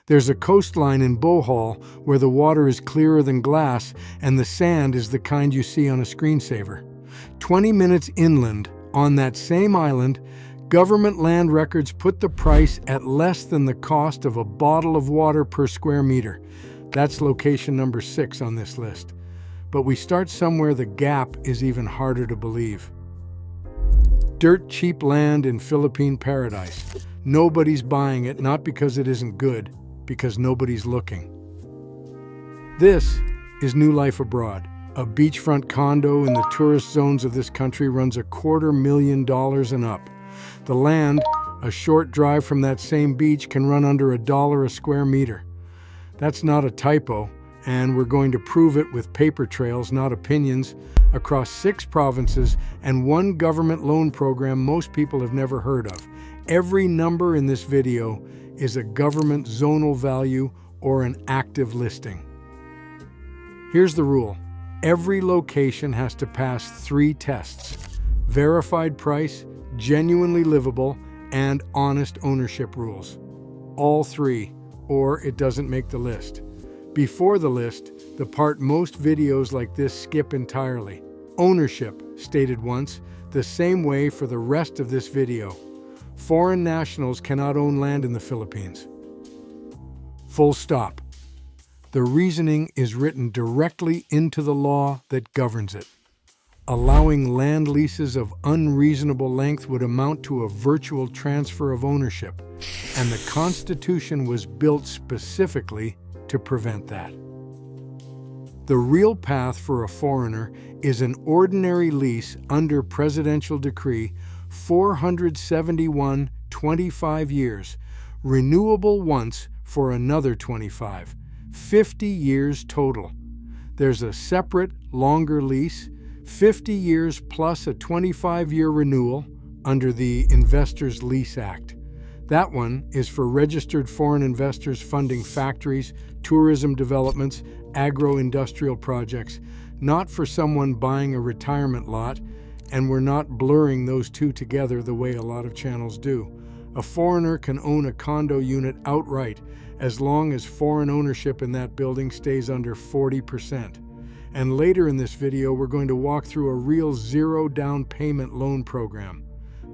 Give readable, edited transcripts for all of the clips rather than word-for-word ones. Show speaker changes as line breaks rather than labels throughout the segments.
There's a coastline in Bohol where the water is clearer than glass and the sand is the kind you see on a screensaver. 20 minutes inland, on that same island, government land records put the price at less than the cost of a bottle of water per square meter. That's location number 6 on this list. But we start somewhere the gap is even harder to believe. Dirt cheap land in Philippine paradise. Nobody's buying it, not because it isn't good, because nobody's looking. This is New Life Abroad. A beachfront condo in the tourist zones of this country runs $250,000 and up. The land, a short drive from that same beach, can run under $1 a square meter. That's not a typo, and we're going to prove it with paper trails, not opinions, across 6 provinces and 1 government loan program most people have never heard of. Every number in this video is a government zonal value or an active listing. Here's the rule. Every location has to pass 3 tests: verified price, genuinely livable, and honest ownership rules. All 3, or it doesn't make the list. Before the list, the part most videos like this skip entirely. Ownership, stated once, the same way for the rest of this video. Foreign nationals cannot own land in the Philippines. Full stop. The reasoning is written directly into the law that governs it. Allowing land leases of unreasonable length would amount to a virtual transfer of ownership, and the Constitution was built specifically to prevent that. The real path for a foreigner is an ordinary lease under Presidential Decree 471, 25 years, renewable once for another 25, 50 years total. There's a separate, longer lease, 50 years plus a 25-year renewal under the Investors Lease Act. That one is for registered foreign investors funding factories, tourism developments, agro-industrial projects, not for someone buying a retirement lot, and we're not blurring those two together the way a lot of channels do. A foreigner can own a condo unit outright as long as foreign ownership in that building stays under 40%. And later in this video, we're going to walk through a real zero down payment loan program.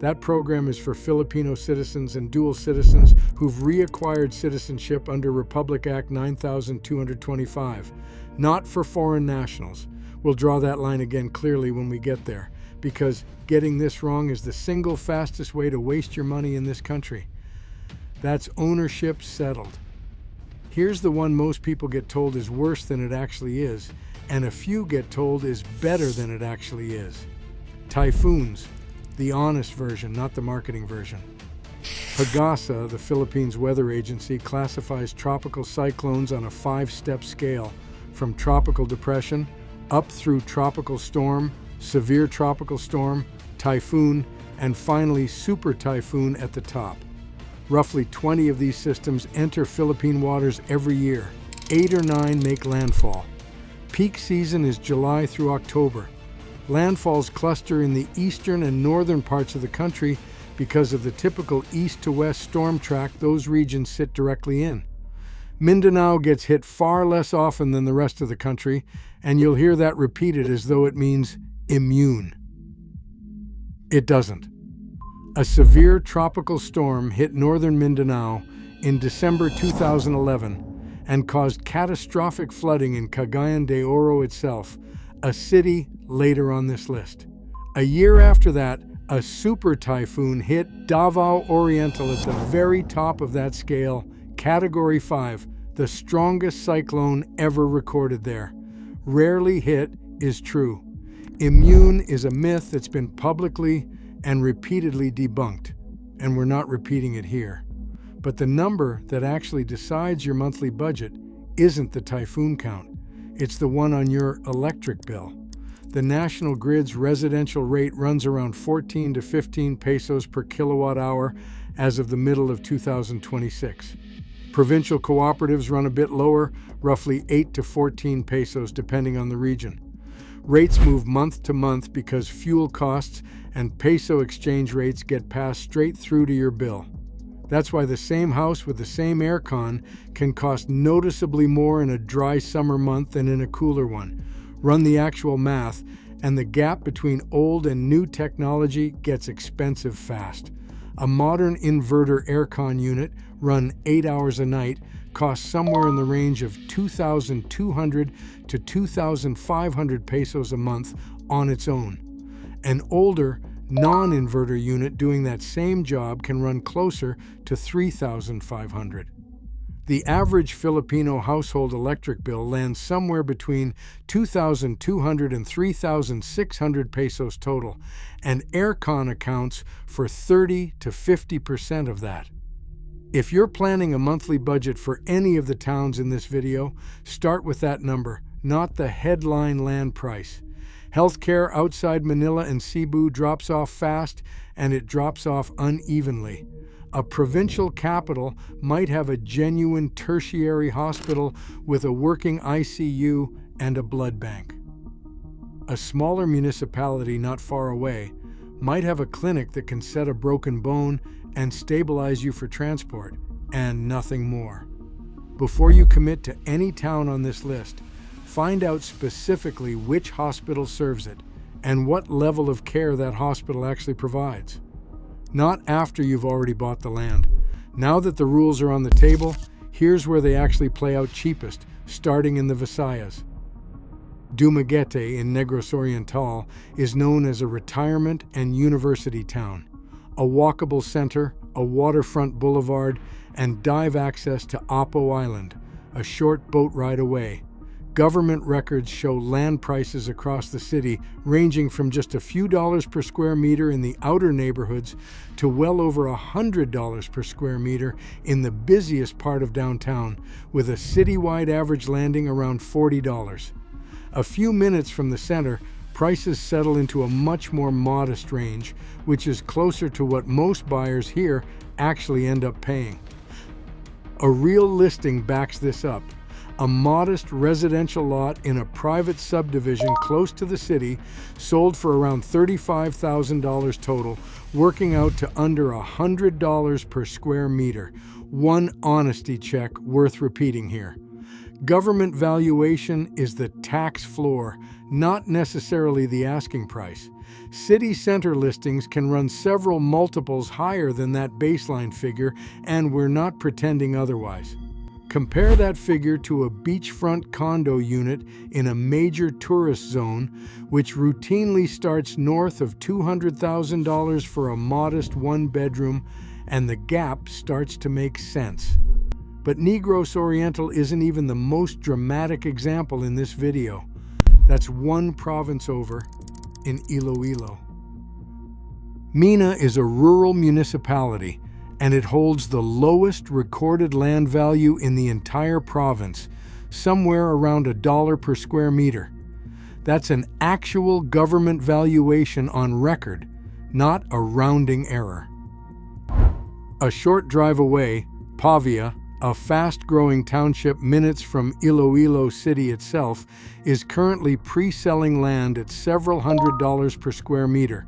That program is for Filipino citizens and dual citizens who've reacquired citizenship under Republic Act 9225, not for foreign nationals. We'll draw that line again clearly when we get there, because getting this wrong is the single fastest way to waste your money in this country. That's ownership settled. Here's the one most people get told is worse than it actually is, and a few get told is better than it actually is. Typhoons. The honest version, not the marketing version. Pagasa, the Philippines weather agency, classifies tropical cyclones on a 5-step scale, from tropical depression, up through tropical storm, severe tropical storm, typhoon, and finally super typhoon at the top. Roughly 20 of these systems enter Philippine waters every year. 8 or 9 make landfall. Peak season is July through October. Landfalls cluster in the eastern and northern parts of the country because of the typical east to west storm track those regions sit directly in. Mindanao gets hit far less often than the rest of the country, and you'll hear that repeated as though it means immune. It doesn't. A severe tropical storm hit northern Mindanao in December 2011 and caused catastrophic flooding in Cagayan de Oro itself, a city later on this list. A year after that, a super typhoon hit Davao Oriental at the very top of that scale, Category 5, the strongest cyclone ever recorded there. Rarely hit is true. Immune is a myth that's been publicly and repeatedly debunked, and we're not repeating it here. But the number that actually decides your monthly budget isn't the typhoon count. It's the one on your electric bill. The National Grid's residential rate runs around 14 to 15 pesos per kilowatt hour as of the middle of 2026. Provincial cooperatives run a bit lower, roughly 8 to 14 pesos depending on the region. Rates move month to month because fuel costs and peso exchange rates get passed straight through to your bill. That's why the same house with the same aircon can cost noticeably more in a dry summer month than in a cooler one. Run the actual math, and the gap between old and new technology gets expensive fast. A modern inverter aircon unit, run 8 hours a night, costs somewhere in the range of 2,200 to 2,500 pesos a month on its own. An older, non-inverter unit doing that same job can run closer to 3,500. The average Filipino household electric bill lands somewhere between 2,200 and 3,600 pesos total, and aircon accounts for 30 to 50% of that. If you're planning a monthly budget for any of the towns in this video, start with that number, not the headline land price. Healthcare outside Manila and Cebu drops off fast, and it drops off unevenly. A provincial capital might have a genuine tertiary hospital with a working ICU and a blood bank. A smaller municipality not far away might have a clinic that can set a broken bone and stabilize you for transport, and nothing more. Before you commit to any town on this list, find out specifically which hospital serves it and what level of care that hospital actually provides. Not after you've already bought the land. Now that the rules are on the table, here's where they actually play out cheapest, starting in the Visayas. Dumaguete in Negros Oriental is known as a retirement and university town. A walkable center, a waterfront boulevard, and dive access to Apo Island, a short boat ride away. Government records show land prices across the city ranging from just a few dollars per square meter in the outer neighborhoods to well over $100 per square meter in the busiest part of downtown, with a citywide average landing around $40. A few minutes from the center, prices settle into a much more modest range, which is closer to what most buyers here actually end up paying. A real listing backs this up. A modest residential lot in a private subdivision close to the city sold for around $35,000 total, working out to under $100 per square meter. One honesty check worth repeating here. Government valuation is the tax floor, not necessarily the asking price. City center listings can run several multiples higher than that baseline figure, and we're not pretending otherwise. Compare that figure to a beachfront condo unit in a major tourist zone, which routinely starts north of $200,000 for a modest one-bedroom, and the gap starts to make sense. But Negros Oriental isn't even the most dramatic example in this video. That's one province over, in Iloilo. Mina is a rural municipality, and it holds the lowest recorded land value in the entire province, somewhere around $1 per square meter. That's an actual government valuation on record, not a rounding error. A short drive away, Pavia, a fast-growing township minutes from Iloilo City itself, is currently pre-selling land at several $100s per square meter.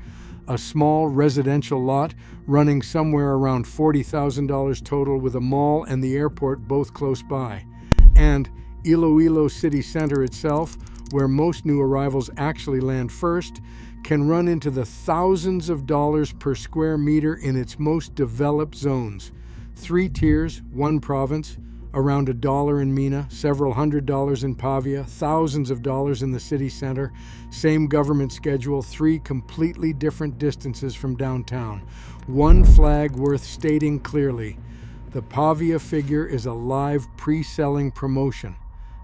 A small residential lot running somewhere around $40,000 total, with a mall and the airport both close by. And Iloilo City Center itself, where most new arrivals actually land first, can run into the thousands of dollars per square meter in its most developed zones. 3 tiers, 1 province, around $1 in Mina, several $100s in Pavia, thousands of dollars in the city center. Same government schedule, 3 completely different distances from downtown. One flag worth stating clearly: the Pavia figure is a live pre-selling promotion,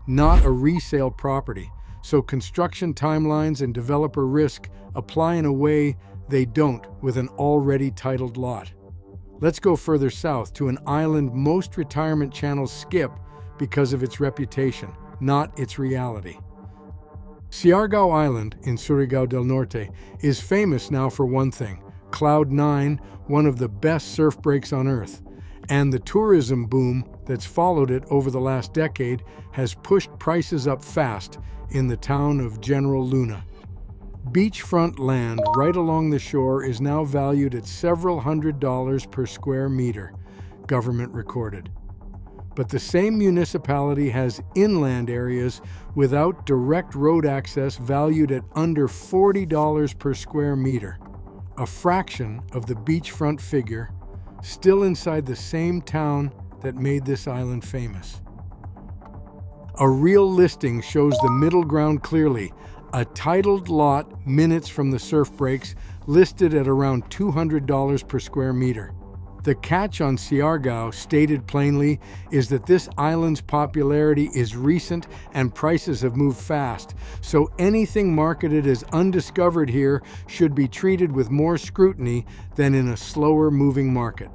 not a resale property, so construction timelines and developer risk apply in a way they don't with an already titled lot. Let's go further south to an island most retirement channels skip because of its reputation, not its reality. Siargao Island in Surigao del Norte is famous now for one thing: Cloud 9, one of the best surf breaks on Earth. And the tourism boom that's followed it over the last decade has pushed prices up fast in the town of General Luna. Beachfront land right along the shore is now valued at several $100s per square meter. government recorded. But the same municipality has inland areas without direct road access valued at under $40 per square meter, a fraction of the beachfront figure, still inside the same town that made this island famous. A real listing shows the middle ground clearly, a titled lot minutes from the surf breaks, listed at around $200 per square meter. The catch on Siargao, stated plainly, is that this island's popularity is recent and prices have moved fast, so anything marketed as undiscovered here should be treated with more scrutiny than in a slower-moving market.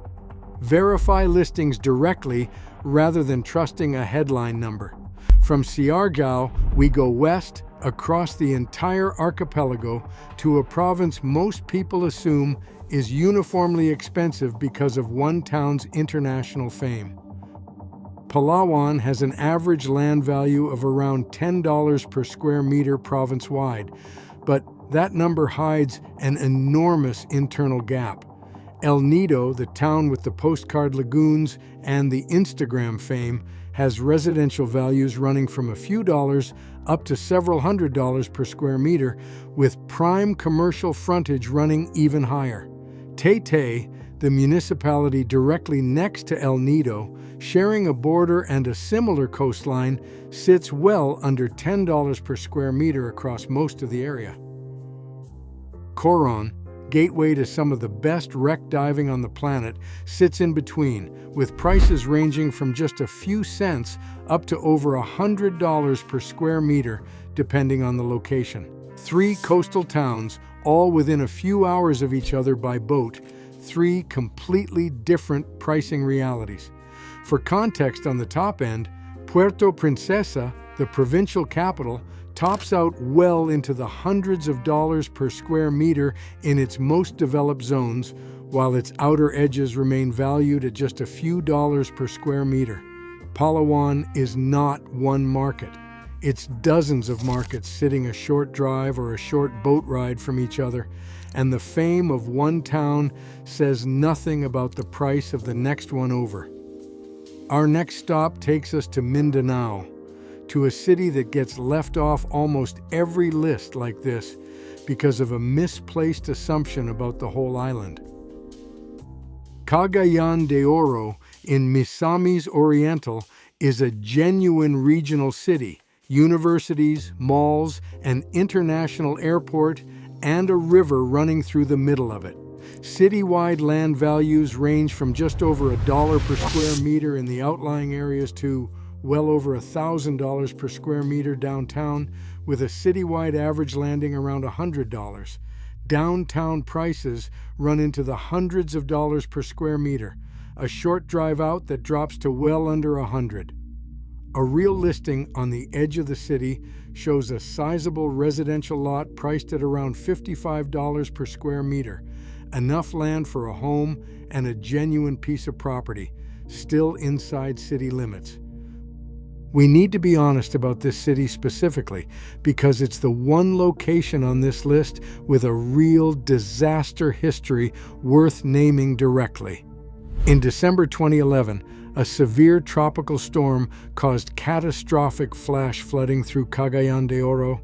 Verify listings directly rather than trusting a headline number. From Siargao, we go west, across the entire archipelago, to a province most people assume is uniformly expensive because of one town's international fame. Palawan has an average land value of around $10 per square meter province-wide, but that number hides an enormous internal gap. El Nido, the town with the postcard lagoons and the Instagram fame, has residential values running from a few dollars up to several $100s per square meter, with prime commercial frontage running even higher. Taytay, the municipality directly next to El Nido, sharing a border and a similar coastline, sits well under $10 per square meter across most of the area. Coron, gateway to some of the best wreck diving on the planet, sits in between, with prices ranging from just a few cents up to over $100 per square meter, depending on the location. 3 coastal towns, all within a few hours of each other by boat, 3 completely different pricing realities. For context on the top end, Puerto Princesa, the provincial capital, tops out well into the hundreds of dollars per square meter in its most developed zones, while its outer edges remain valued at just a few dollars per square meter. Palawan is not one market. It's dozens of markets sitting a short drive or a short boat ride from each other, and the fame of one town says nothing about the price of the next one over. Our next stop takes us to Mindanao, to a city that gets left off almost every list like this because of a misplaced assumption about the whole island. Cagayan de Oro in Misamis Oriental is a genuine regional city, universities, malls, an international airport, and a river running through the middle of it. Citywide land values range from just over $1 per square meter in the outlying areas to well over $1,000 per square meter downtown, with a citywide average landing around $100. Downtown prices run into the hundreds of dollars per square meter, a short drive out that drops to well under $100. A real listing on the edge of the city shows a sizable residential lot priced at around $55 per square meter, enough land for a home and a genuine piece of property, still inside city limits. We need to be honest about this city specifically because it's the one location on this list with a real disaster history worth naming directly. In December 2011, a severe tropical storm caused catastrophic flash flooding through Cagayan de Oro,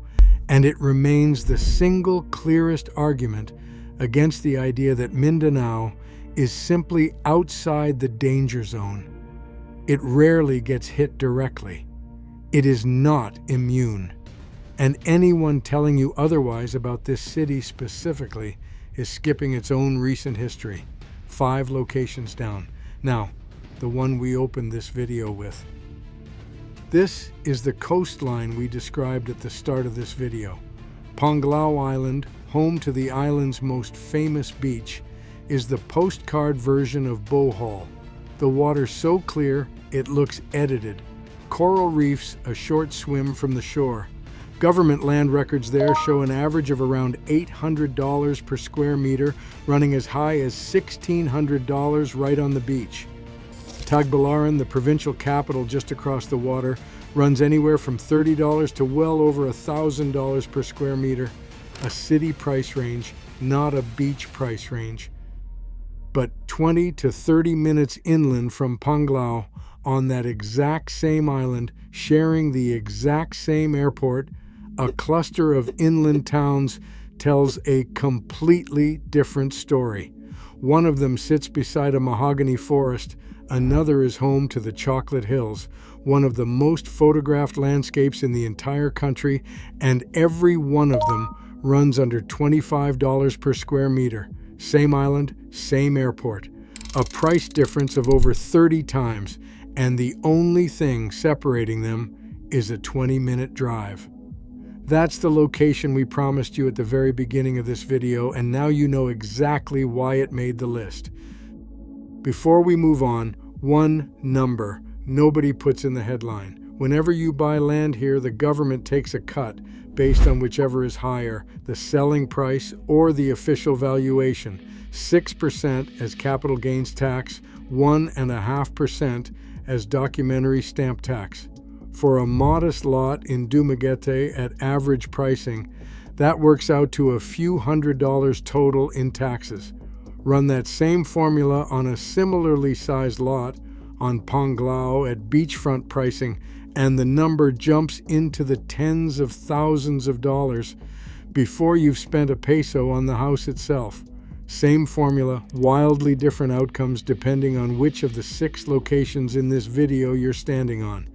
and it remains the single clearest argument against the idea that Mindanao is simply outside the danger zone. It rarely gets hit directly. It is not immune. And anyone telling you otherwise about this city specifically is skipping its own recent history. 5 locations down. Now, the one we opened this video with. This is the coastline we described at the start of this video. Panglao Island, home to the island's most famous beach, is the postcard version of Bohol. The water's so clear, it looks edited. Coral reefs a short swim from the shore. Government land records there show an average of around $800 per square meter, running as high as $1,600 right on the beach. Tagbilaran, the provincial capital just across the water, runs anywhere from $30 to well over $1,000 per square meter. A city price range, not a beach price range. but 20 to 30 minutes inland from Panglao, on that exact same island, sharing the exact same airport, a cluster of inland towns tells a completely different story. One of them sits beside a mahogany forest, another is home to the Chocolate Hills, one of the most photographed landscapes in the entire country, and every one of them runs under $25 per square meter. Same island, same airport. A price difference of over 30 times, and the only thing separating them is a 20-minute drive. That's the location we promised you at the very beginning of this video, and now you know exactly why it made the list. Before we move on, one number nobody puts in the headline. Whenever you buy land here, the government takes a cut based on whichever is higher, the selling price or the official valuation. 6% as capital gains tax, 1.5% as documentary stamp tax. For a modest lot in Dumaguete at average pricing, that works out to a few $100s total in taxes. Run that same formula on a similarly sized lot on Panglao at beachfront pricing, and the number jumps into the tens of thousands of dollars before you've spent a peso on the house itself. Same formula, wildly different outcomes depending on which of the 6 locations in this video you're standing on.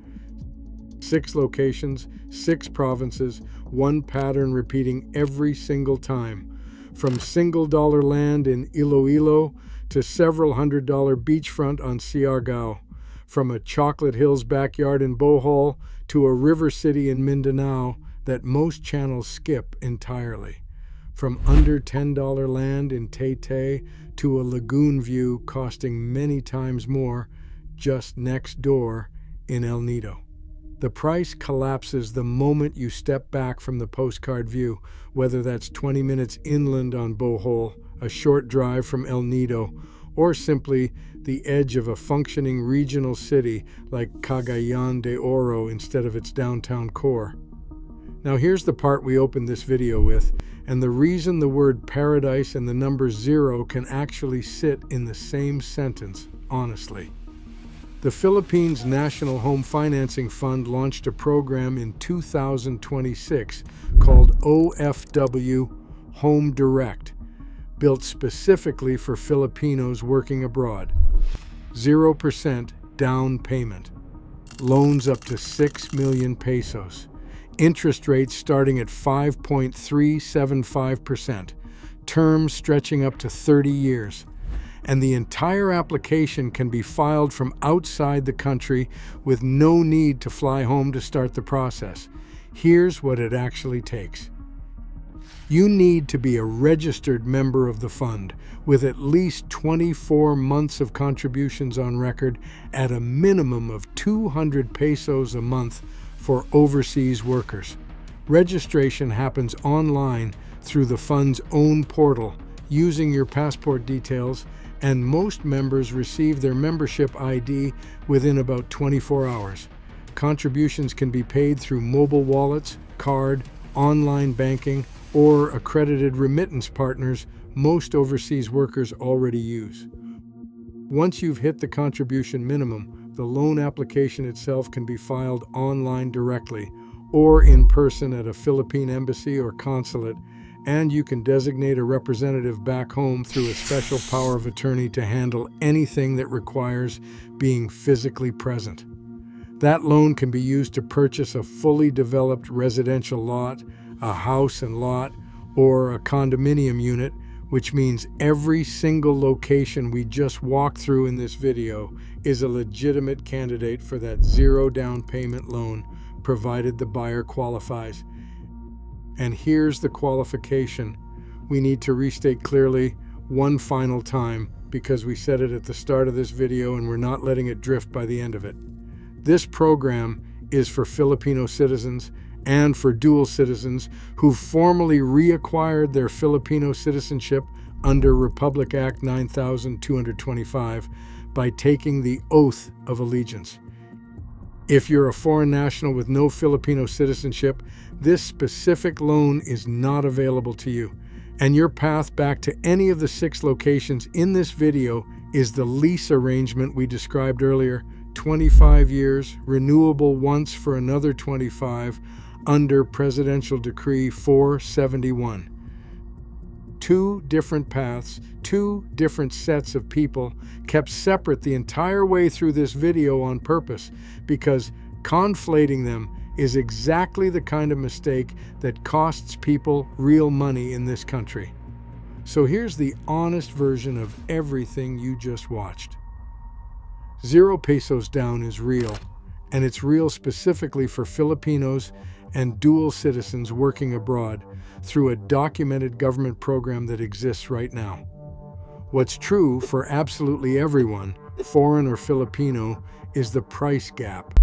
6 locations, 6 provinces, one pattern repeating every single time. From single-dollar land in Iloilo to several $100 beachfront on Siargao. From a Chocolate Hills backyard in Bohol to a river city in Mindanao that most channels skip entirely. From under $10 land in Taytay to a lagoon view costing many times more just next door in El Nido. The price collapses the moment you step back from the postcard view, whether that's 20 minutes inland on Bohol, a short drive from El Nido, or simply the edge of a functioning regional city like Cagayan de Oro instead of its downtown core. Now here's the part we opened this video with, and the reason the word paradise and the number 0 can actually sit in the same sentence, honestly. The Philippines National Home Financing Fund launched a program in 2026 called OFW Home Direct, built specifically for Filipinos working abroad. 0% down payment. Loans up to 6 million pesos. Interest rates starting at 5.375%. Terms stretching up to 30 years. And the entire application can be filed from outside the country with no need to fly home to start the process. Here's what it actually takes. You need to be a registered member of the fund with at least 24 months of contributions on record at a minimum of 200 pesos a month for overseas workers. Registration happens online through the fund's own portal using your passport details, and most members receive their membership ID within about 24 hours. Contributions can be paid through mobile wallets, card, online banking, or accredited remittance partners most overseas workers already use. Once you've hit the contribution minimum, the loan application itself can be filed online directly or in person at a Philippine embassy or consulate, and you can designate a representative back home through a special power of attorney to handle anything that requires being physically present. That loan can be used to purchase a fully developed residential lot, a house and lot, or a condominium unit, which means every single location we just walked through in this video is a legitimate candidate for that 0 down payment loan, provided the buyer qualifies. And here's the qualification. We need to restate clearly one final time because we said it at the start of this video and we're not letting it drift by the end of it. This program is for Filipino citizens and for dual citizens who've formally reacquired their Filipino citizenship under Republic Act 9225 by taking the oath of allegiance. If you're a foreign national with no Filipino citizenship, this specific loan is not available to you. And your path back to any of the 6 locations in this video is the lease arrangement we described earlier, 25 years, renewable once for another 25, under Presidential Decree 471. 2 different paths, 2 different sets of people, kept separate the entire way through this video on purpose, because conflating them is exactly the kind of mistake that costs people real money in this country. So here's the honest version of everything you just watched. 0 pesos down is real, and it's real specifically for Filipinos and dual citizens working abroad through a documented government program that exists right now. What's true for absolutely everyone, foreign or Filipino, is the price gap.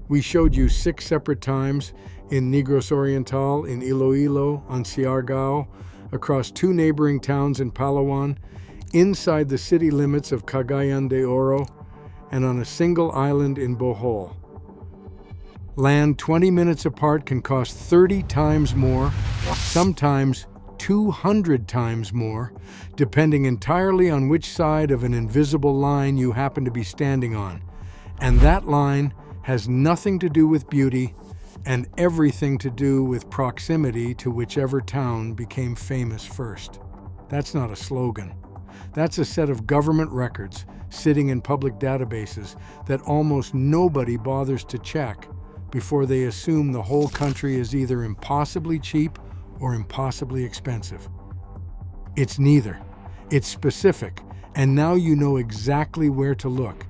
We showed you 6 separate times in Negros Oriental, in Iloilo, on Siargao, across 2 neighboring towns in Palawan, inside the city limits of Cagayan de Oro, and on a single island in Bohol. Land 20 minutes apart can cost 30 times more, sometimes 200 times more, depending entirely on which side of an invisible line you happen to be standing on. And that line has nothing to do with beauty and everything to do with proximity to whichever town became famous first. That's not a slogan. That's a set of government records sitting in public databases that almost nobody bothers to check before they assume the whole country is either impossibly cheap or impossibly expensive. It's neither. It's specific, and now you know exactly where to look.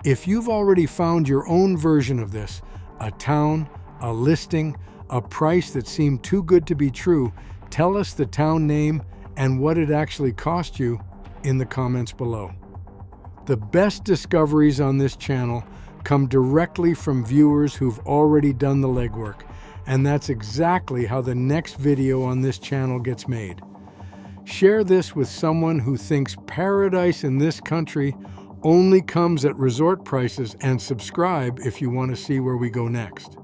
If you've already found your own version of this, a town, a listing, a price that seemed too good to be true, tell us the town name and what it actually cost you in the comments below. The best discoveries on this channel come directly from viewers who've already done the legwork, and that's exactly how the next video on this channel gets made. Share this with someone who thinks paradise in this country only comes at resort prices, and subscribe if you want to see where we go next.